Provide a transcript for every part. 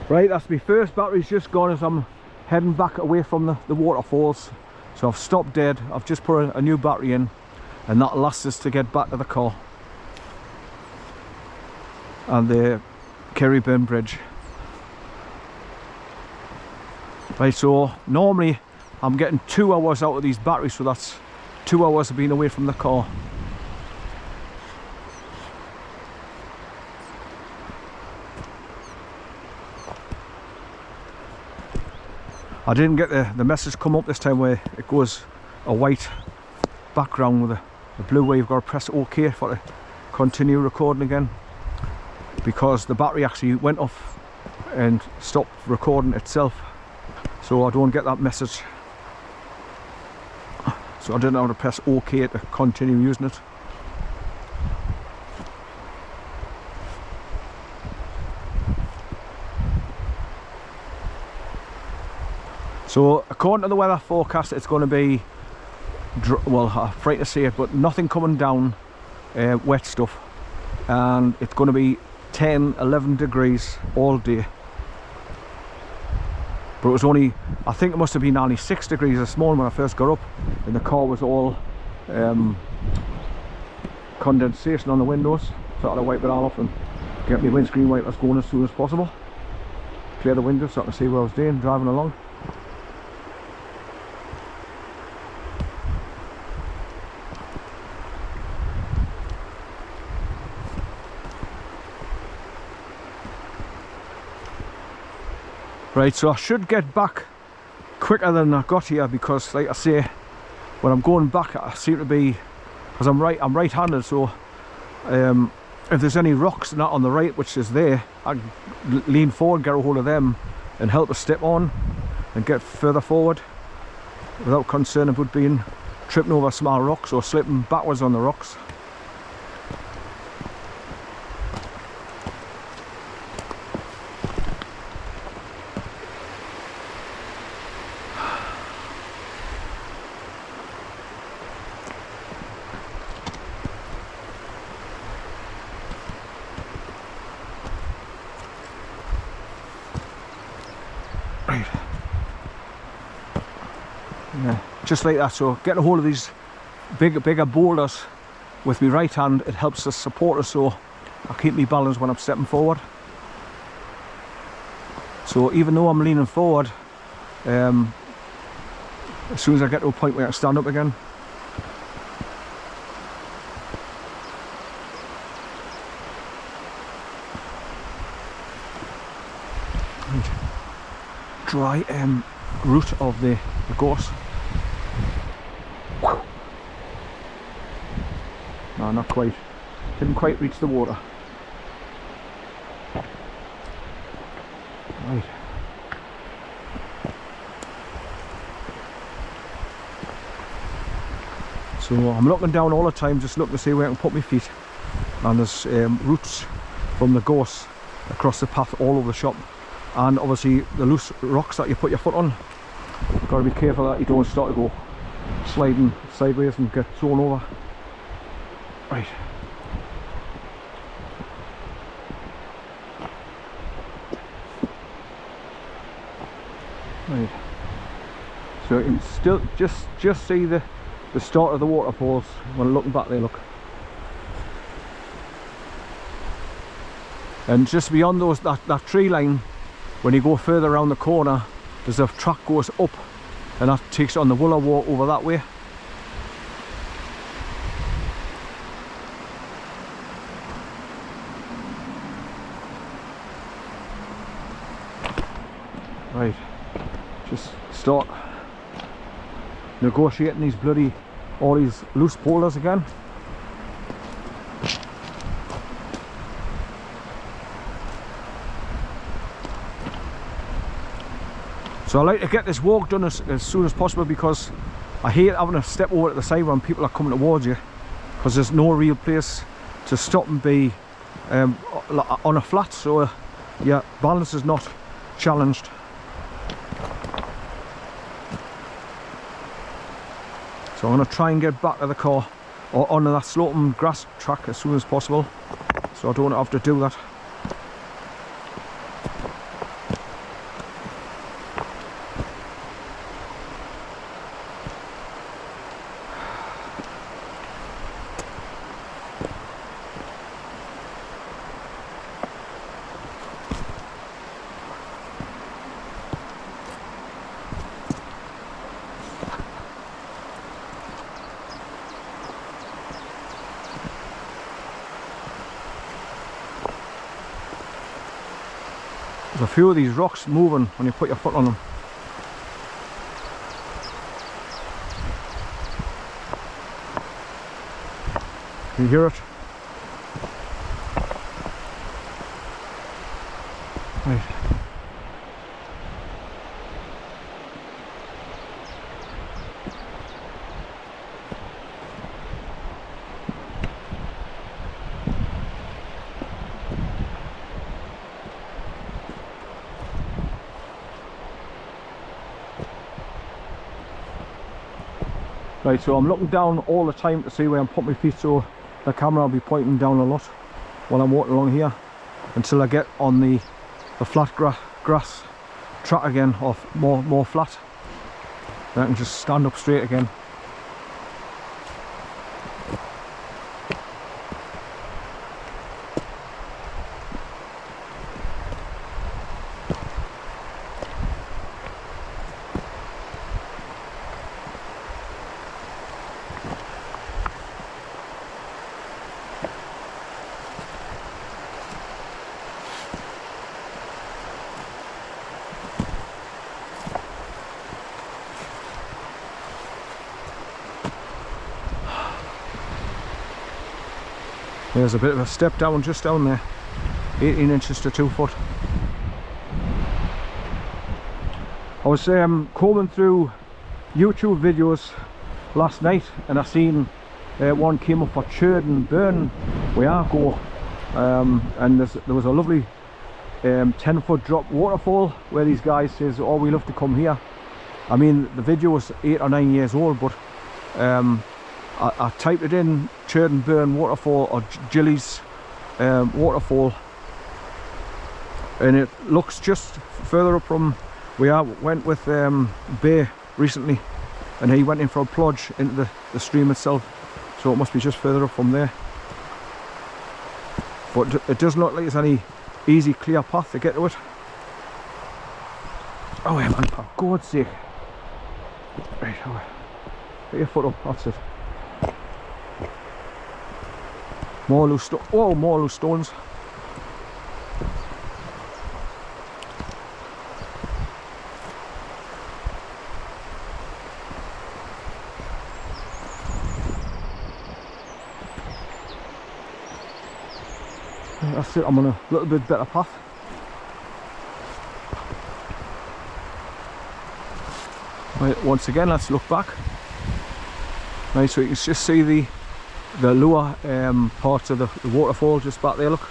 Right, that's my first battery's just gone as I'm heading back away from the waterfalls. So I've stopped dead, I've just put a new battery in, and that'll last us to get back to the car and the CAREYBURN Bridge. Right, so normally I'm getting 2 hours out of these batteries, so that's 2 hours of being away from the car. I didn't get the message come up this time where it goes a white background with a blue where you've got to press OK for to continue recording again, because the battery actually went off and stopped recording itself, so I don't get that message. So I didn't know how to press OK to continue using it. So according to the weather forecast, it's going to be, well, I'm afraid to say it, but nothing coming down, wet stuff, and it's going to be 10-11 degrees all day. But it was only, I think it must have been only 6 degrees this morning when I first got up, and the car was all condensation on the windows, so I had to wipe it all off and get my windscreen wipers going as soon as possible. Clear the windows so I can see what I was doing driving along. Right, so I should get back quicker than I got here, because like I say, when I'm going back I seem to be, because I'm right-handed, so if there's any rocks not on the right, which is there, I can lean forward, get a hold of them and help us step on and get further forward without concern about being tripping over small rocks or slipping backwards on the rocks. Yeah, just like that. So getting a hold of these bigger boulders with my right hand, it helps us support us, so I keep me balance when I'm stepping forward. So even though I'm leaning forward, as soon as I get to a point where I stand up again, dry root of the gorse. No, not quite. Didn't quite reach the water. Right. So I'm looking down all the time, just looking to see where I can put my feet. And there's roots from the gorse across the path all over the shop. And obviously the loose rocks that you put your foot on, you've got to be careful that you don't start to go sliding sideways and get thrown over. Right. Right. So you can still just see the start of the waterfalls when looking back there, look. And just beyond those, that tree line, when you go further around the corner, there's a track goes up, and that takes on the Willow Walk over that way. Right, just start negotiating these all these loose boulders again. So I like to get this walk done as soon as possible, because I hate having to step over to the side when people are coming towards you, because there's no real place to stop and be on a flat, so yeah, balance is not challenged. So I'm going to try and get back to the car or onto that sloping grass track as soon as possible, so I don't have to do that. There's a few of these rocks moving when you put your foot on them. Can you hear it? Right. Right, so I'm looking down all the time to see where I'm putting my feet, so the camera will be pointing down a lot while I'm walking along here until I get on the flat grass track again, or more flat. Then I can just stand up straight again. There's a bit of a step down just down there, 18 inches to 2 foot. I was combing through YouTube videos last night and I seen one came up for CAREYBURN Waterfall, and there was a lovely 10-foot drop waterfall where these guys says, oh, we love to come here. I mean, the video was 8 or 9 years old, but I typed it in, CAREYBURN Waterfall or Gillies Waterfall, and it looks just further up from where I went with Bay recently, and he went in for a plunge into the stream itself, so it must be just further up from there. But it doesn't look like there's any easy clear path to get to it. Oh yeah, man, for God's sake. Right, get your foot up, that's it. More loose stones. Oh, more loose stones. That's it, I'm on a little bit better path. Right, once again, let's look back. Right, so you can just see the lower parts of the waterfall just back there, look.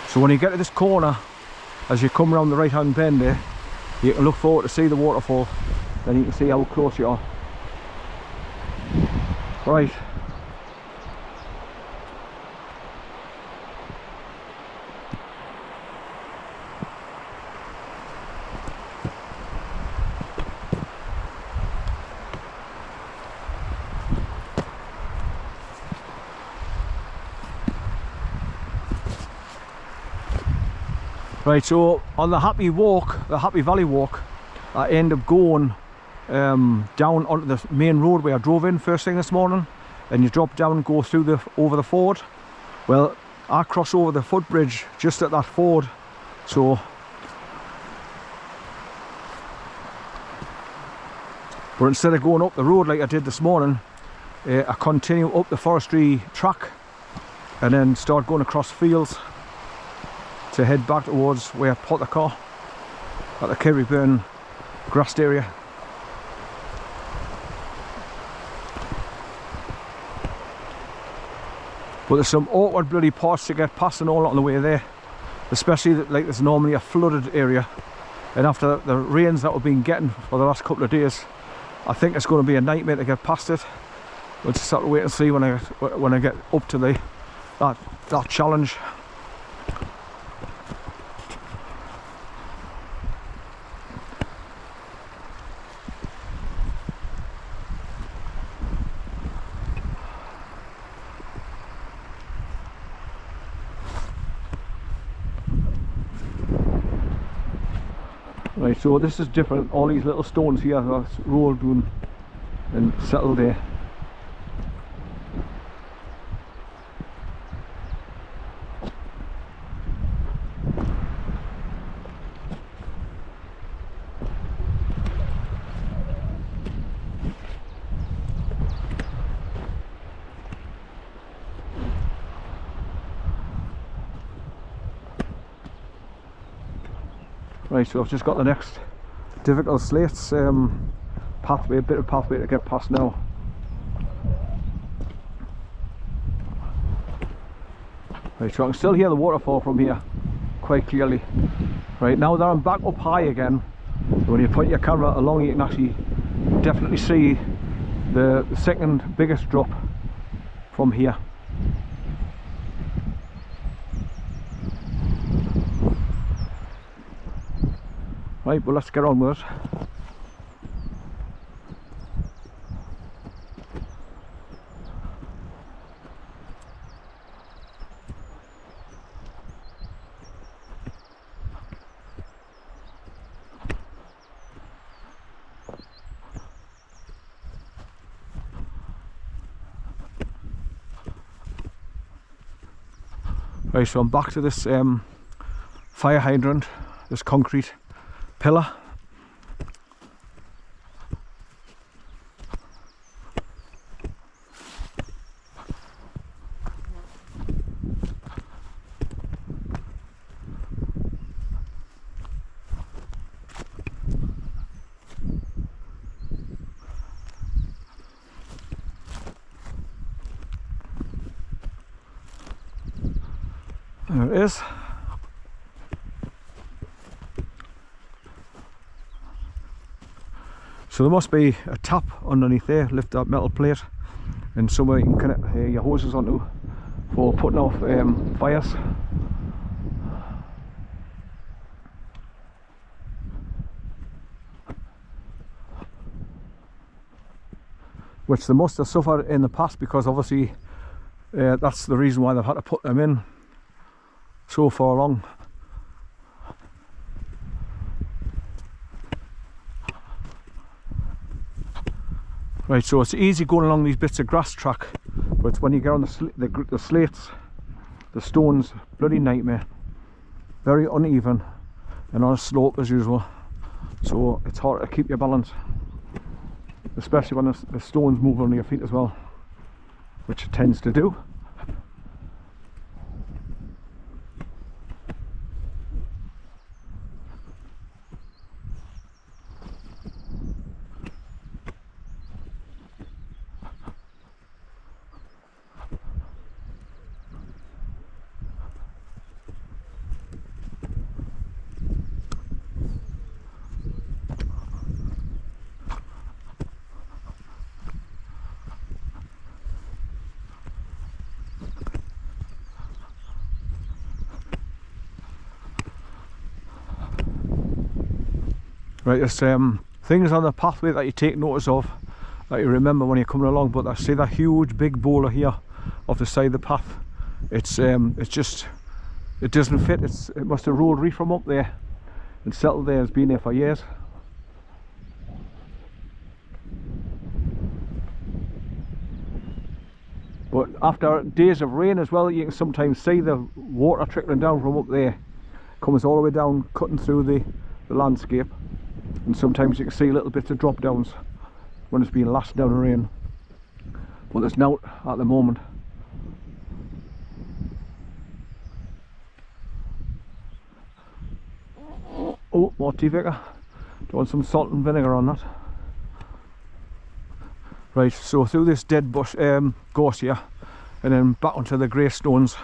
So when you get to this corner, as you come around the right hand bend there, you can look forward to see the waterfall, then you can see how close you are. Right. Right, so on the Happy Walk, the Happy Valley Walk, I end up going down onto the main road where I drove in first thing this morning, and you drop down and go through over the ford. Well, I cross over the footbridge just at that ford, so but instead of going up the road like I did this morning, I continue up the forestry track and then start going across fields to head back towards where I put the car at the CAREYBURN grassed area. But there's some awkward bloody parts to get past and all on the way there, especially that, like, there's normally a flooded area, and after the rains that we've been getting for the last couple of days, I think it's going to be a nightmare to get past it. We'll just have to wait and see when I get up to that challenge. Right, so this is different. All these little stones here are rolled and settled there. Right, so I've just got the next difficult slates pathway, a bit of pathway to get past now. Right, so I can still hear the waterfall from here quite clearly. Right, now that I'm back up high again, when you put your camera along, you can actually definitely see the second biggest drop from here. Right, well, let's get on with it. Right, so I'm back to this fire hydrant, this concrete pillar. There it is. So there must be a tap underneath there, lift that metal plate, and somewhere you can connect your hoses onto for putting off fires. Which they must have suffered in the past, because obviously that's the reason why they've had to put them in so far along. Right, so it's easy going along these bits of grass track, but it's when you get on the slates, the stones, bloody nightmare. Very uneven and on a slope as usual, so it's hard to keep your balance, especially when the stones move under your feet as well, which it tends to do. Right, there's things on the pathway that you take notice of, that you remember when you're coming along. But I see that huge big boulder here off the side of the path. It's just, it doesn't fit. It must have rolled reef from up there and settled there. It's been there for years. But after days of rain as well, you can sometimes see the water trickling down from up there, comes all the way down, cutting through the landscape. And sometimes you can see little bits of drop downs when it's been lashed down in rain, but there's not at the moment. Oh, more tea vicar. Do you want some salt and vinegar on that? Right, so through this dead bush gorse here, and then back onto the grey stones,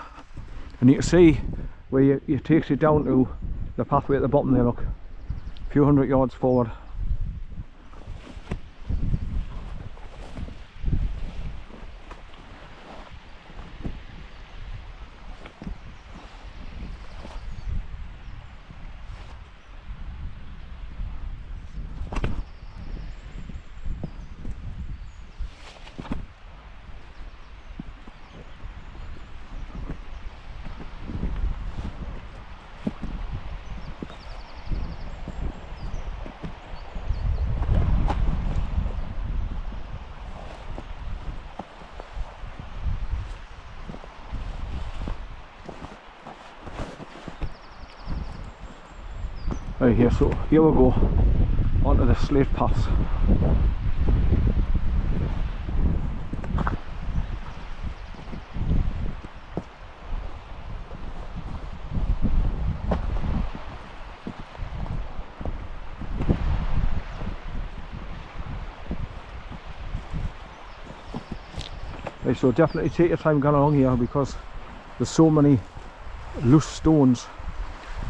and you can see where it takes you down to the pathway at the bottom there. Look, a few hundred yards forward. Right here, so here we go onto the slate paths. Right, so definitely take your time going along here because there's so many loose stones,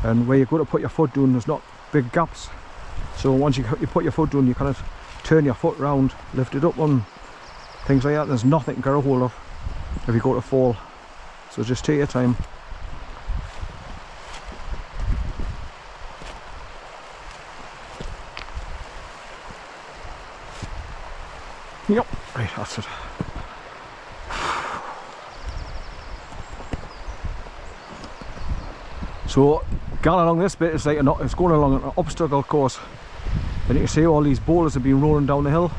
and where you go to put your foot down there's not big gaps. So once you put your foot down, you kind of turn your foot round, lift it up on things like that. There's nothing to get a hold of if you go to fall. So just take your time. Yep, right, that's it. So going along this bit is like it's going along an obstacle course, and you can see all these boulders have been rolling down the hill,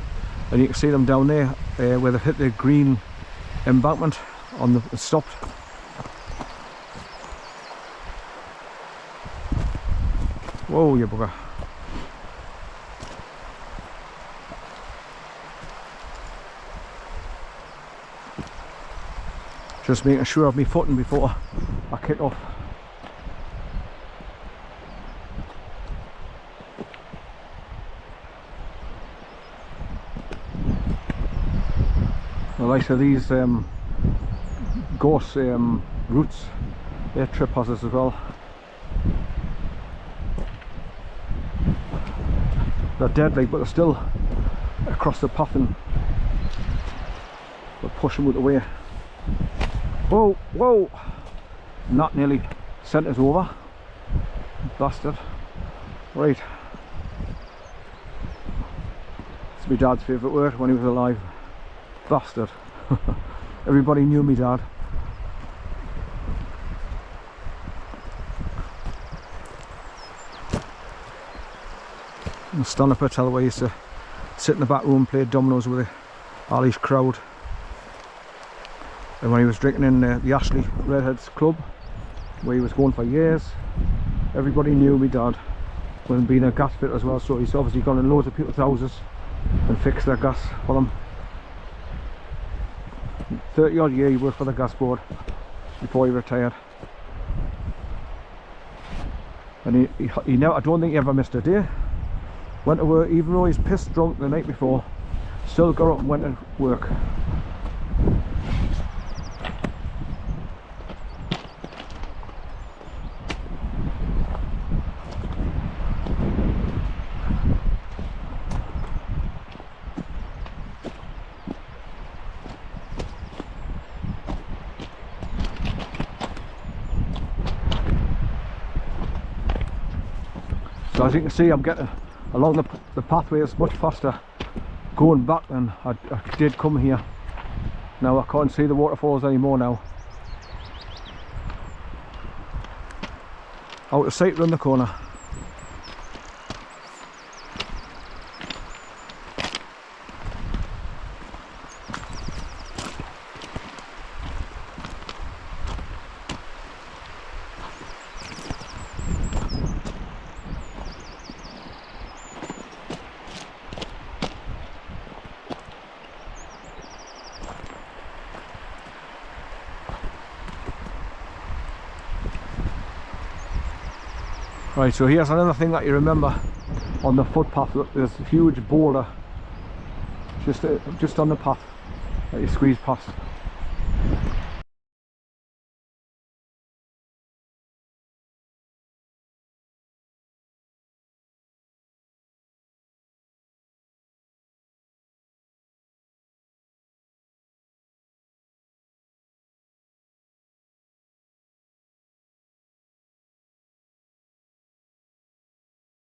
and you can see them down there where they've hit the green embankment on the stopped. Whoa, you bugger. Just making sure of my footing before I kick off. The likes of these gorse roots, they're trip hazards as well. They're deadly, but they're still across the path, and we're pushing out the way. Whoa, whoa! And that nearly sent us over. Bastard. Right. It's my dad's favourite word when he was alive. Bastard. Everybody knew me dad. And stand up at Hotel where I used to sit in the back room and play dominoes with the Ali's crowd. And when he was drinking in the Ashley Redheads Club, where he was going for years, everybody knew me dad, when being a gas fitter as well, so he's obviously gone in loads of people's houses and fixed their gas for them. 30 odd year he worked for the gas board before he retired. And he never, I don't think he ever missed a day. Went to work, even though he's pissed drunk the night before, still got up and went to work. So as you can see, I'm getting along the pathway is much faster going back than I did come here. Now I can't see the waterfalls anymore now. Out of sight round the corner. Right, so here's another thing that you remember on the footpath. Look, there's a huge boulder just on the path that you squeeze past.